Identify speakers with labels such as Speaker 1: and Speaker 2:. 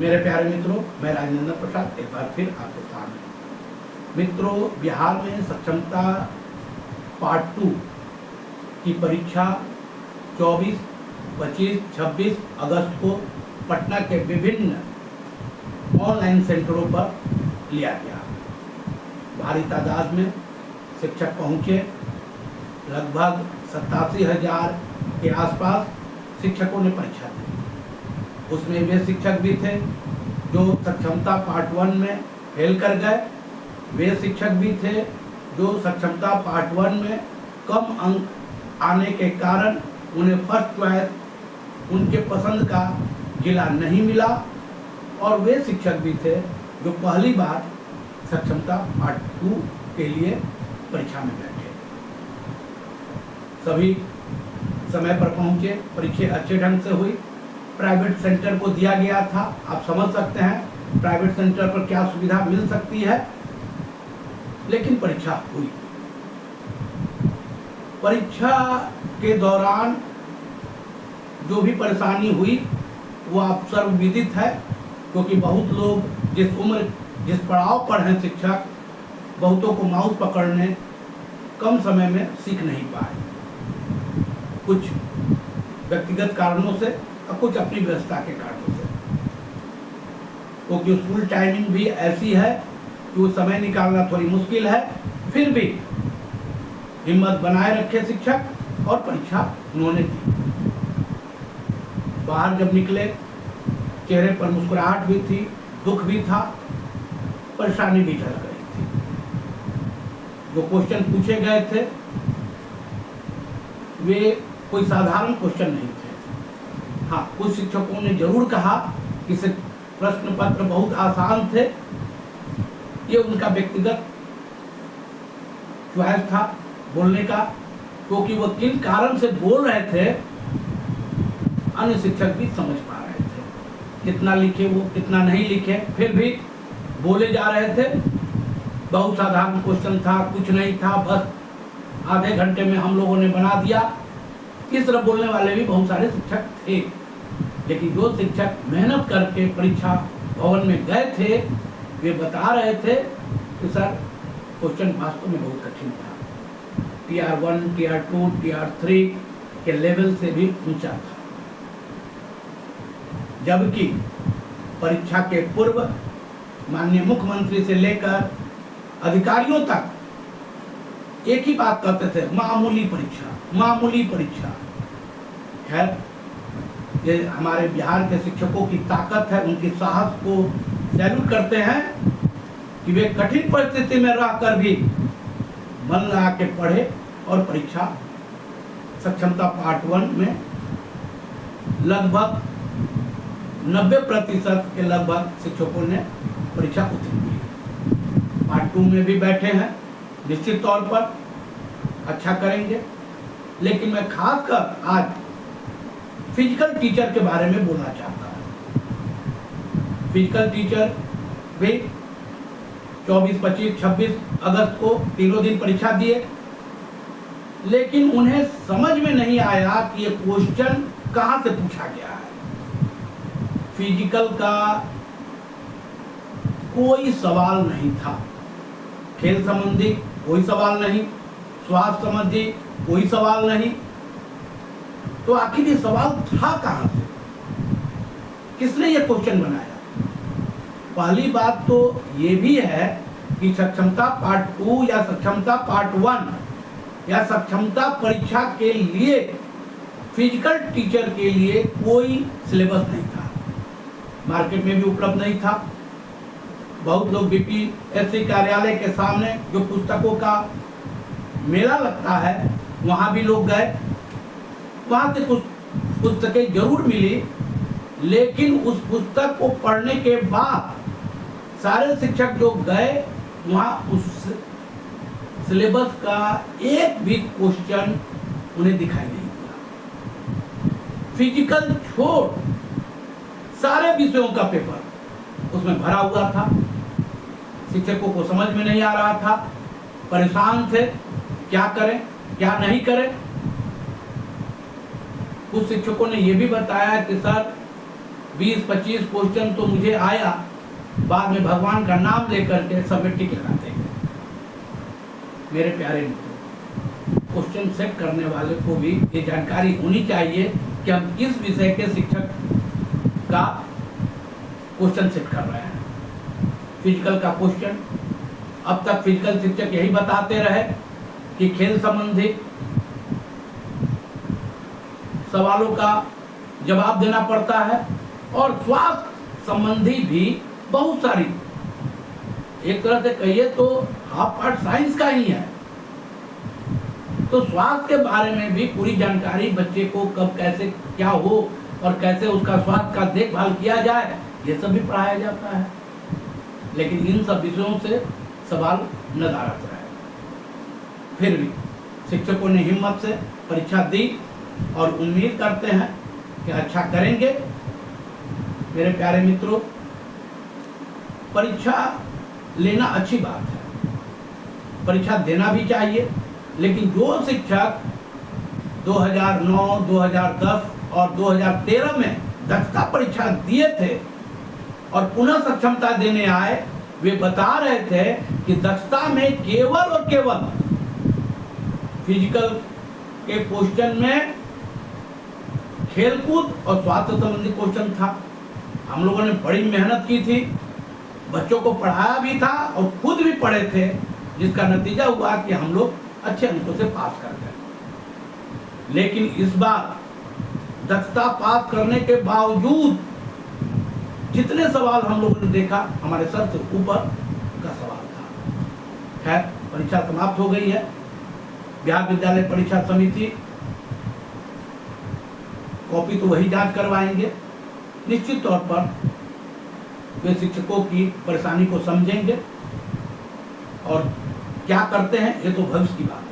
Speaker 1: मेरे प्यारे मित्रों, मैं राजेंद्र प्रसाद एक बार फिर आपके सामने। मित्रों, बिहार में सक्षमता पार्ट 2 की परीक्षा 24, 25, 26 अगस्त को पटना के विभिन्न ऑनलाइन सेंटरों पर लिया गया। भारी तादाद में शिक्षक पहुंचे। लगभग 87,000 के आसपास शिक्षकों ने परीक्षा दी। उसमें वे शिक्षक भी थे जो सक्षमता पार्ट 1 में फेल कर गए। वे शिक्षक भी थे जो सक्षमता पार्ट 1 में कम अंक आने के कारण उन्हें फर्स्ट चॉइस उनके पसंद का जिला नहीं मिला। और वे शिक्षक भी थे जो पहली बार सक्षमता पार्ट 2 के लिए परीक्षा में बैठे। सभी समय पर पहुंचे। परीक्षा अच्छे ढंग से हुई। प्राइवेट सेंटर को दिया गया था। आप समझ सकते हैं प्राइवेट सेंटर पर क्या सुविधा मिल सकती है, लेकिन परीक्षा हुई। परीक्षा के दौरान जो भी परेशानी हुई वो आप सर्वविदित है, क्योंकि बहुत लोग जिस पड़ाव पर हैं शिक्षक, बहुतों को माउस पकड़ने कम समय में सीख नहीं पाए, कुछ व्यक्तिगत कारणों से और कुछ अपनी व्यवस्था के कारणों से। क्योंकि स्कूल टाइमिंग भी ऐसी है कि वो समय निकालना थोड़ी मुश्किल है, फिर भी हिम्मत बनाए रखे शिक्षक और परीक्षा उन्होंने दी। बाहर जब निकले चेहरे पर मुस्कुराहट भी थी, दुख भी था, परेशानी भी झलक रही थी। जो क्वेश्चन पूछे गए थे वे कोई साधारण क्वेश्चन नहीं थे। हाँ, कुछ शिक्षकों ने जरूर कहा कि प्रश्न पत्र बहुत आसान थे। ये उनका व्यक्तिगत चॉइस था बोलने का, क्योंकि वो किन कारण से बोल रहे थे अन्य शिक्षक भी समझ पा रहे थे। कितना लिखे वो, कितना नहीं लिखे, फिर भी बोले जा रहे थे। बहुत साधारण क्वेश्चन था, कुछ नहीं था, बस आधे घंटे में हम लोगों ने बना दिया। इस तरह बोलने वाले भी बहुत सारे शिक्षक थे। लेकिन जो शिक्षक मेहनत करके परीक्षा भवन में गए थे वे बता रहे थे कि सर क्वेश्चन वास्तव में बहुत कठिन था। TR1, TR2, TR3 के लेवल से भी ऊंचा था। जबकि परीक्षा के पूर्व माननीय मुख्यमंत्री से लेकर अधिकारियों तक एक ही बात कहते थे, मामूली परीक्षा, मामूली परीक्षा। खैर, ये हमारे बिहार के शिक्षकों की ताकत है, उनके साहस को सैल्यूट करते हैं कि वे कठिन परिस्थिति में रहकर भी मन लगा के पढ़े और परीक्षा सक्षमता पार्ट 1 में लगभग 90% के लगभग शिक्षकों ने परीक्षा उत्तीर्ण की। पार्ट 2 में भी बैठे हैं, निश्चित तौर पर अच्छा करेंगे। लेकिन मैं खासकर आज फिजिकल टीचर के बारे में बोलना चाहता हूँ। फिजिकल टीचर भी 24, 25, 26 अगस्त को तीनों दिन परीक्षा दिए, लेकिन उन्हें समझ में नहीं आया कि ये क्वेश्चन कहाँ से पूछा गया है। फिजिकल का कोई सवाल नहीं था, खेल संबंधी कोई सवाल नहीं, स्वास्थ्य संबंधी कोई सवाल नहीं। तो आखिर ये सवाल था कहां से? किसने ये क्वेश्चन बनाया? पहली बात तो ये भी है कि सक्षमता पार्ट 2 या सक्षमता पार्ट 1 या सक्षमता परीक्षा के लिए फिजिकल टीचर के लिए कोई सिलेबस नहीं था, मार्केट में भी उपलब्ध नहीं था। बहुत लोग BPSC कार्यालय के सामने जो पुस्तकों का मेला लगता है वहाँ भी लोग गए, वहाँ से कुछ पुस्तकें जरूर मिली, लेकिन उस पुस्तक को पढ़ने के बाद सारे शिक्षक जो गए वहाँ उस सिलेबस का एक भी क्वेश्चन उन्हें दिखाई नहीं दिया। फिजिकल छोड़ सारे विषयों का पेपर उसमें भरा हुआ था। शिक्षकों को समझ में नहीं आ रहा था, परेशान थे, क्या करें क्या नहीं करें। कुछ शिक्षकों ने यह भी बताया कि सर 20-25 क्वेश्चन तो मुझे आया, बाद में भगवान का नाम लेकर के सब में टिक लगाते हैं। मेरे प्यारे मित्रों, क्वेश्चन सेट करने वाले को भी ये जानकारी होनी चाहिए कि हम किस विषय के शिक्षक का क्वेश्चन सेट कर रहे हैं। फिजिकल का क्वेश्चन, अब तक फिजिकल शिक्षक यही बताते रहे कि खेल संबंधी सवालों का जवाब देना पड़ता है, और स्वास्थ्य संबंधी भी बहुत सारी, एक तरह से कहिए तो हाफ पार्ट साइंस का ही है। तो स्वास्थ्य के बारे में भी पूरी जानकारी बच्चे को कब कैसे क्या हो और कैसे उसका स्वास्थ्य का देखभाल किया जाए, ये सब भी पढ़ाया जाता है। लेकिन इन सब विषयों से सवाल नदारत रहे। फिर भी शिक्षकों ने हिम्मत से परीक्षा दी और उम्मीद करते हैं कि अच्छा करेंगे। मेरे प्यारे मित्रों, परीक्षा लेना अच्छी बात है, परीक्षा देना भी चाहिए, लेकिन जो शिक्षक 2009, 2010 और 2013 में दक्षता परीक्षा दिए थे और पुनः सक्षमता देने आए, वे बता रहे थे कि दक्षता में केवल और केवल फिजिकल के क्वेश्चन में खेलकूद और स्वास्थ्य संबंधी क्वेश्चन था। हम लोगों ने बड़ी मेहनत की थी, बच्चों को पढ़ाया भी था और खुद भी पढ़े थे, जिसका नतीजा हुआ कि हम लोग अच्छे अंकों से पास कर गए। लेकिन इस बार दक्षता पास करने के बावजूद जितने सवाल हम लोगों ने देखा, हमारे सर से ऊपर का सवाल था। खैर, परीक्षा समाप्त हो गई है। बिहार विद्यालय परीक्षा समिति कॉपी तो वही जांच करवाएंगे। निश्चित तौर पर वे शिक्षकों की परेशानी को समझेंगे और क्या करते हैं ये तो भविष्य की बात है।